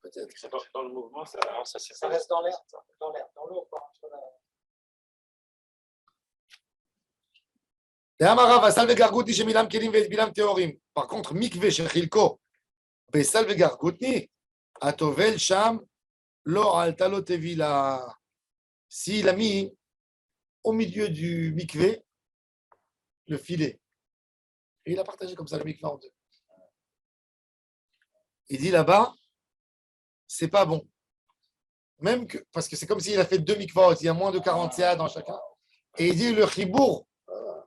Peut-être. c'est dans le mouvement, ça c'est Ça reste dans l'air, dans l'eau. Par contre, mikve shechilko, besal vegargutni, atovel sham, lo alta lo tevila. S'il a mis au milieu du mikve le filet, et il a partagé comme ça le mikve en deux. Il dit là-bas, c'est pas bon. Même que, parce que c'est comme s'il a fait 2 mikvahot, il y a moins de 40 CA dans chacun. Et il dit le chibour,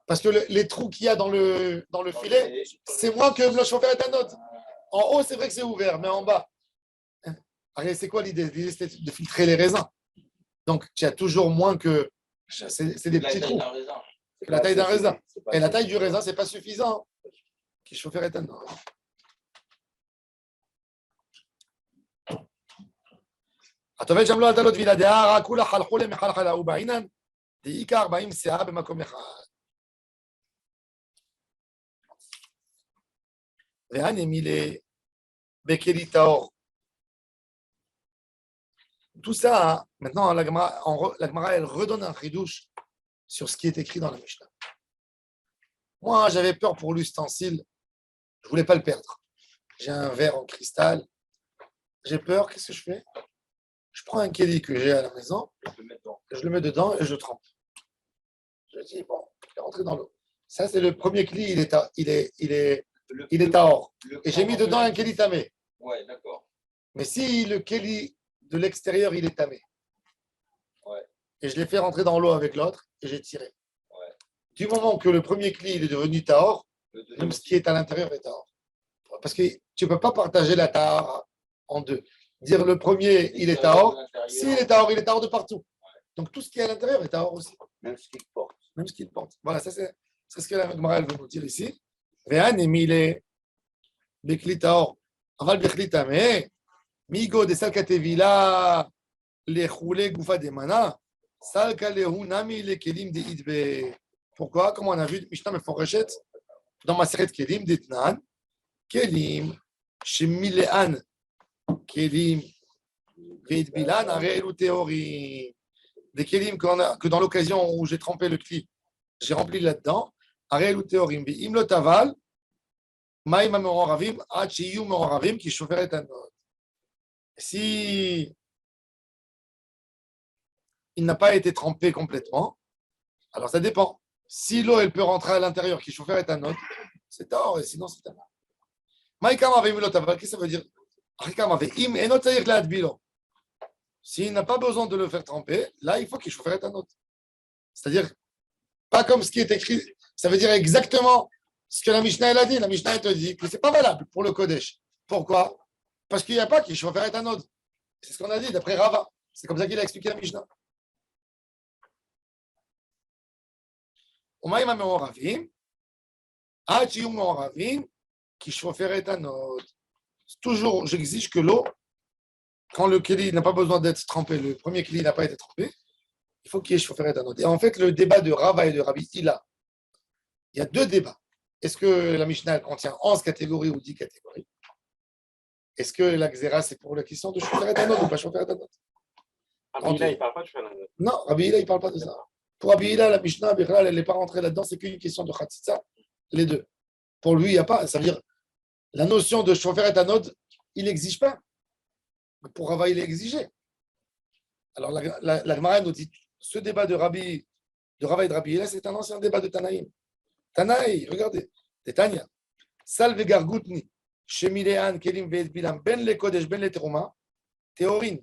parce que les trous qu'il y a dans le filet, c'est moins que le chauffeur est un autre. En haut, c'est vrai que c'est ouvert, mais en bas. Allez, c'est quoi l'idée? L'idée, c'était de filtrer les raisins. Donc, tu as toujours moins que. C'est des petits trous. La taille d'un raisin. Et la taille du raisin, ce n'est pas suffisant. Qui chauffeur est un autre. הטובל שם לא עלתה לו טבילה דעה, רק כולה חלחולה מחלחלה ובעינן, דאיקה 40 שאה במקום אחד. והנמילה בכלי טהור. Tout ça, maintenant, la Gemara, elle redonne un chidouche sur ce qui est écrit dans la Mishnah. Moi, j'avais peur pour l'ustensile, je ne voulais pas le perdre. J'ai un verre en cristal, j'ai peur, qu'est-ce que je fais? Je prends un kéli que j'ai à la maison, je le mets dedans et je trempe. Je dis, bon, je vais rentrer dans l'eau. Ça, c'est le premier kéli, il est tahor. Et j'ai mis dedans un kéli tamé. Ouais, d'accord. Mais si le kéli de l'extérieur, il est tamé, et je l'ai fait rentrer dans l'eau avec l'autre, et j'ai tiré. Du moment que le premier kéli il est devenu tahor, même ce qui est à l'intérieur est tahor. Parce que tu ne peux pas partager la tahor en deux. Dire le premier, il est tahor. S'il est tahor, il est tahor de partout. Donc tout ce qui est à l'intérieur est tahor aussi. Même ce qu'il porte. Même ce qu'il porte. Voilà, ça c'est ce que la Gemara veut nous dire ici. Ve'an emile bekli tahor. Aval bekli tameh. Migo de salkatevila lechule gufa de mana. Sal kalehu nami le kelim de idbe. Pourquoi? Comme on a vu, Mishnah Meforeshet, dans ma série de kelim d'Etnan, kelim, shemilean, kelim, veidbilan, arelu théorie. Des kelim que dans l'occasion où j'ai trempé le kli, j'ai rempli là-dedans, arelu théorim, ve'im lo taval, maïm amoravim, achiyu moravim, qui chaufferaient un autre. Si il n'a pas été trempé complètement, alors ça dépend. Si l'eau elle peut rentrer à l'intérieur, qui chauffer est un autre, c'est tort, et sinon c'est un autre. Qu'est-ce que ça veut dire? S'il n'a pas besoin de le faire tremper, là il faut qu'il chauffe un autre. C'est-à-dire, pas comme ce qui est écrit, ça veut dire exactement ce que la Mishnah elle a dit. La Mishnah elle te dit que ce n'est pas valable pour le Kodesh. Pourquoi? Parce qu'il n'y a pas qui chauffe un autre. C'est ce qu'on a dit d'après Rava. C'est comme ça qu'il a expliqué la Mishnah. Toujours, j'exige que l'eau, quand le keli n'a pas besoin d'être trempé, le premier keli n'a pas été trempé, il faut qu'il y ait chaufferet un autre. Et en fait, le débat de Rava et de Rabbi Hila, il y a deux débats. Est-ce que la Mishnah contient 11 catégories ou 10 catégories? Est-ce que la Xéra, c'est pour la question de chaufferet un autre ou pas chaufferet un autre? Rabbi Hila, il ne parle pas de faire un autre. Non, Rabbi Hila, il ne parle pas de ça. Pour Rabbi Hila, la Mishnah, elle n'est pas rentrée là-dedans, c'est qu'une question de Khatsitsa, les deux. Pour lui, il n'y a pas. Ça veut dire, la notion de chauffer et anode, il n'exige pas. Mais pour Rava, il est exigé. Alors, la Gemara nous dit, ce débat de Rava et de Rabbi Hila, c'est un ancien débat de Tanaïm. Tanaï, regardez, c'est Tania. Salve Gargoutni, Shemilean, Kelim Ve'etbilam, Ben le Kodesh, Ben le Teruma, Théorine.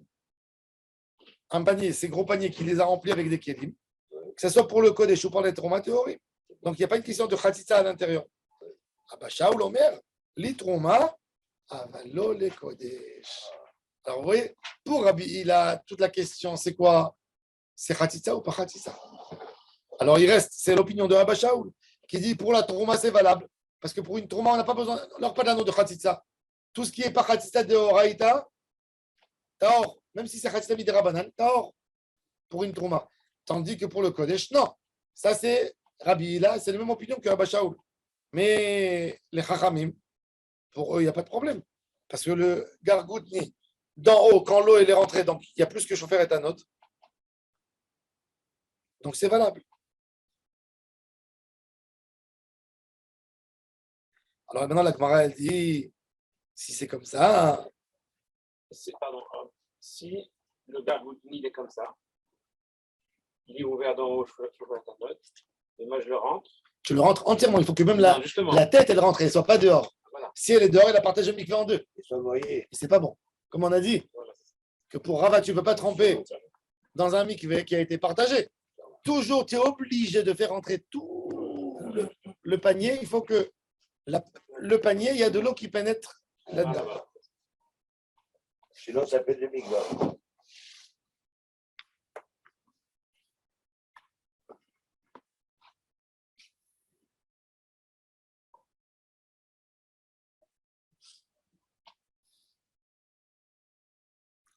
Un panier, ces gros paniers qui les a remplis avec des Kelim, que ce soit pour le Kodesh ou pour les Teruma, Théorine. Donc, il n'y a pas une question de Khatitsa à l'intérieur. Shaul Omer, li Teruma, avalo le Kodesh. Alors, vous voyez, pour Rabbi Hila, toute la question, c'est quoi? C'est Khatitsa ou pas Khatitsa? Alors, il reste, c'est l'opinion de Abba Shaul, qui dit pour la Trouma, c'est valable. Parce que pour une Trouma, on n'a pas besoin, alors pas d'anneau de Khatitsa. Tout ce qui n'est pas Khatitsa de Horaïta, Taor. Même si c'est Khatitsa Miderabanan, Taor. Pour une Trouma. Tandis que pour le Kodesh, non. Ça, c'est Rabbi Hila, c'est la même opinion que Abba Shaul. Mais les Chachamim, pour eux, il n'y a pas de problème. Parce que le Gargoutni, d'en haut, quand l'eau est rentrée, donc il y a plus que chauffer et anode. Donc c'est valable. Alors maintenant, la Gemara, elle dit, si c'est comme ça. Pardon, si le gargoutni est comme ça, il est ouvert d'en haut, je peux mettre un autre, et moi je le rentre. Tu le rentres entièrement. Il faut que même Non, la tête, elle rentre et elle ne soit pas dehors. Voilà. Si elle est dehors, elle a partagé le mikveh en deux. Ils sont noyés. Et c'est pas bon. Comme on a dit, Voilà. que pour Rava, tu ne peux pas tremper dans un mikveh qui a été partagé. Toujours, tu es obligé de faire rentrer tout le panier. Il faut que le panier, il y a de l'eau qui pénètre là-dedans. Sinon, ça fait des migras.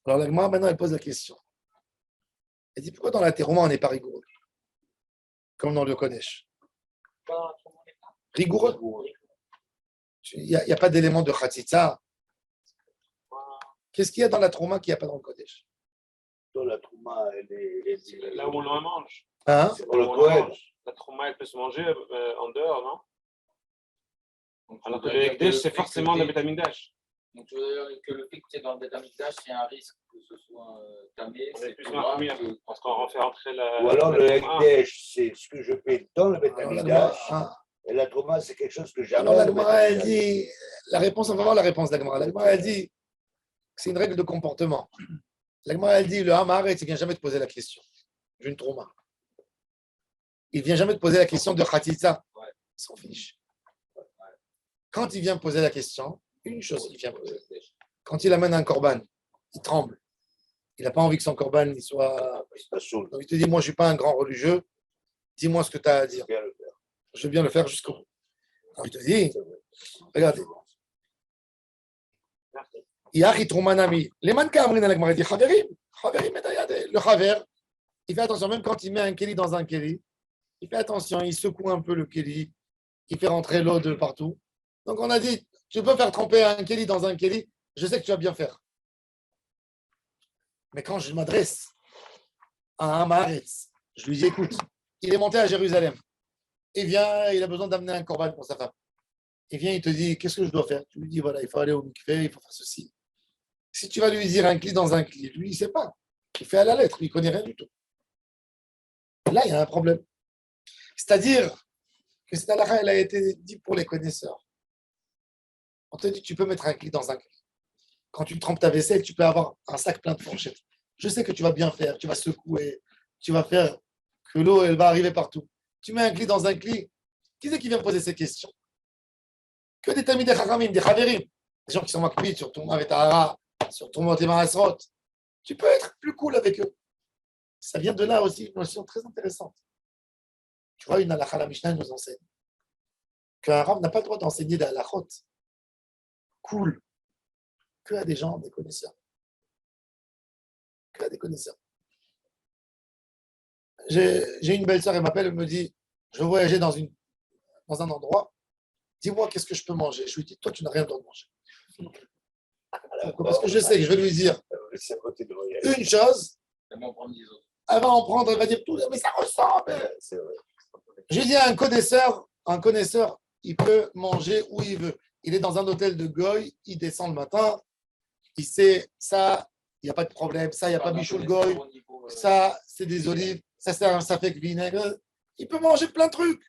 Alors la Gemara, maintenant, elle pose la question. Elle dit, pourquoi dans la Teruma, on n'est pas rigoureux? Comme dans le Kodesh. Rigoureux. Il n'y a pas d'élément de Khatitsa. Qu'est-ce qu'il y a dans la Trouma qu'il n'y a pas dans le Kodesh? Dans la Trouma, elle est Là où on en mange. Hein? c'est pour le Kohen. La trauma, elle peut se manger en dehors, non? Alors que le Ekdesh, c'est forcément le Betamikdash. Donc, tu veux dire que le fait que tu es dans le Betamikdash, c'est un risque que ce soit tamé. On est plus marqué parce qu'on fait entrer la. Ou alors le la Trouma. Ekdesh, c'est ce que je fais dans le Alors, la Betamikdash. Gemara, Et la Trouma, c'est quelque chose que j'amène. alors la au Gemara, elle Betamikdash. dit, la réponse, on va voir la réponse de la Gemara. La Gemara, elle dit que c'est une règle de comportement. La Gemara, elle dit, le Hamaret, il ne vient jamais te poser la question d'une Trouma. Il ne vient jamais te poser la question de Khatitsa. Il s'en fiche. Quand il vient poser la question, une chose il vient poser. Quand il amène un korban, il tremble. Il n'a pas envie que son korban il soit. Il se saoule. Donc il te dit, moi je ne suis pas un grand religieux, dis-moi ce que tu as à dire. Bien le faire. Je veux bien le faire jusqu'au bout. Alors il te dit, regardez. Yachi Troumanami. Les mankas amrin à la Gemara dit, Chaverim, Chaverim et Dayade. Le Chaver, il fait attention, même quand il met un kéli dans un kéli, il fait attention, il secoue un peu le kéli, il fait rentrer l'eau de partout. Donc on a dit, tu peux faire tremper un kéli dans un kéli, je sais que tu vas bien faire. Mais quand je m'adresse à un Maharetz, je lui dis, écoute, il est monté à Jérusalem. Il vient, il a besoin d'amener un corban pour sa femme. Il vient, il te dit, qu'est-ce que je dois faire? Tu lui dis, voilà, il faut aller au mikvé, il faut faire ceci. Si tu vas lui dire un cli dans un cli, lui, il ne sait pas. Il fait à la lettre, il ne connaît rien du tout. Là, il y a un problème. C'est-à-dire que cette halakha, elle a été dit pour les connaisseurs. On te dit, tu peux mettre un cli dans un cli. Quand tu trempes ta vaisselle, tu peux avoir un sac plein de fourchettes. Je sais que tu vas bien faire, tu vas secouer, tu vas faire que l'eau, elle va arriver partout. Tu mets un cli dans un cli. Qui c'est qui vient poser ces questions? Que des tamis, des chachamim, des chaverim, des gens qui sont makbid sur ton mavetahara, sur ton motémarasrot. Tu peux être plus cool avec eux. Ça vient de là aussi, une notion très intéressante. Tu vois, une halakha, la Mishnah nous enseigne qu'un rav n'a pas le droit d'enseigner des halakhot cool que à des gens, des connaisseurs. Que à des connaisseurs. J'ai une belle-sœur, elle m'appelle, elle me dit, je veux voyager dans un endroit, dis-moi qu'est-ce que je peux manger. Je lui dis, toi, tu n'as rien le droit de manger. Pourquoi? Parce que je sais que je vais lui dire une chose, elle va en prendre, elle va dire tout, mais ça ressemble. Je dis à un connaisseur, il peut manger où il veut. Il est dans un hôtel de Goy, il descend le matin, il sait ça, il n'y a pas de problème, ça, il n'y a pas Bichoul Goy, ça, c'est des olives, ça, c'est un safek vinaigre. Il peut manger plein de trucs.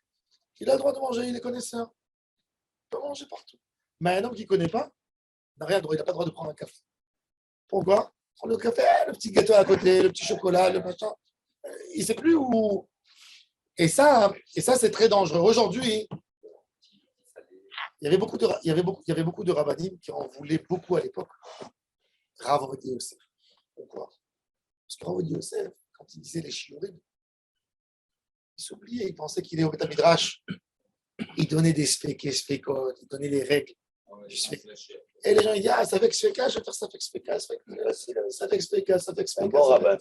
Il a le droit de manger, il est connaisseur. Il peut manger partout. Mais un homme qui ne connaît pas, n'a rien le droit, il n'a pas le droit de prendre un café. Pourquoi? Prendre le café, le petit gâteau à côté, le petit chocolat, le machin. Il ne sait plus où. Et ça c'est très dangereux. Aujourd'hui, il y avait beaucoup de rabbinim qui en voulaient beaucoup à l'époque. Rav Ovadia Yosef. Pourquoi? Parce que Rav Ovadia Yosef, quand il disait les shiurim, il s'oubliait, il pensait qu'il est au Beth Midrash. Il donnait des spékot, il donnait les règles. Et les gens ils disent, ah, ça fait spéka, je vais faire ça fait spéka, ça fait spéka. C'est un bon rabbin.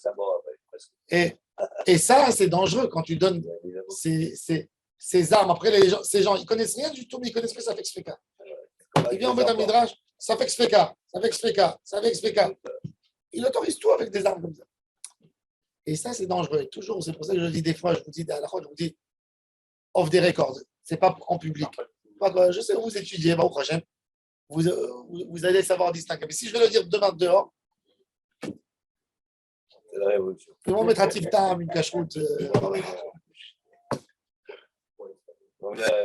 Et ça, c'est dangereux quand tu donnes ces armes. Après, ces gens, ils ne connaissent rien du tout, mais ils connaissent que ça fait spéka. Il vient au Beth Midrash, ça fait spéka. Il autorise tout avec des armes comme ça. Et ça, c'est dangereux. Et toujours, c'est pour ça que je dis des fois, je vous dis, je vous dis, off des records. C'est pas en public. Je sais où vous étudiez, au prochain. Vous allez savoir distinguer. Mais si je vais le dire demain dehors, C'est la révolution. ils vont mettre un tiftam, une cache-route.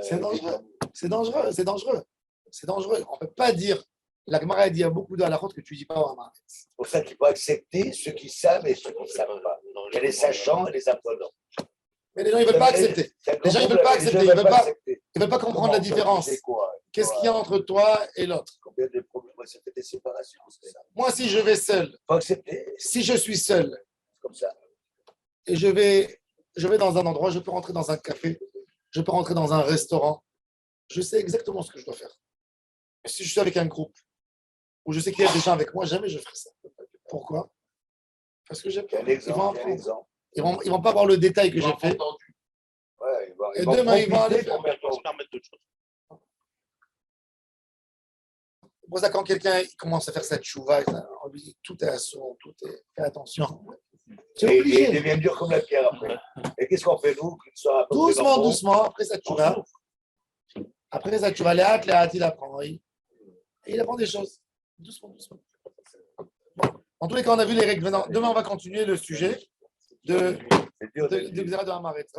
C'est dangereux. On ne peut pas dire. La Gemara dit à beaucoup de halachot que tu ne dis pas au Hamaretz. C'est pour ça qu'il faut accepter ceux qui savent et ceux qui ne savent pas. Il y a les sachants et les apprenants. Mais les gens, ils ne veulent pas accepter. Les gens, ils ne veulent pas accepter. Ils ne veulent pas comprendre la différence. Qu'est-ce qu'il y a entre toi et l'autre? Combien de problèmes? Ça fait des séparations. Moi, si je vais seul, Il faut accepter. si je suis seul, Comme ça. et je vais dans un endroit, je peux rentrer dans un café, je peux rentrer dans un restaurant, je sais exactement ce que je dois faire. Et si je suis avec un groupe, où je sais qu'il y a des gens avec moi, jamais je ferai ça. Pourquoi? Parce que j'ai peur. Ils vont apprendre. Ils vont pas voir le détail que j'ai fait. Ouais, Et demain, ils vont aller faire. On se permet d'autres choses. C'est pour ça, quand quelqu'un commence à faire cette chouva, on lui dit tout est à son, tout est. Fais attention. C'est Et il obligé. devient dur comme la pierre après. Et qu'est-ce qu'on fait, nous, qu'il soit à peu près dans le fond? Doucement, après cette chouva. Après ça, tu vas Léat, il apprend. Et il apprend des choses. Doucement. Bon. En tous les cas, on a vu les règles. Maintenant, demain, on va continuer le sujet de Xéra de Hamaretz.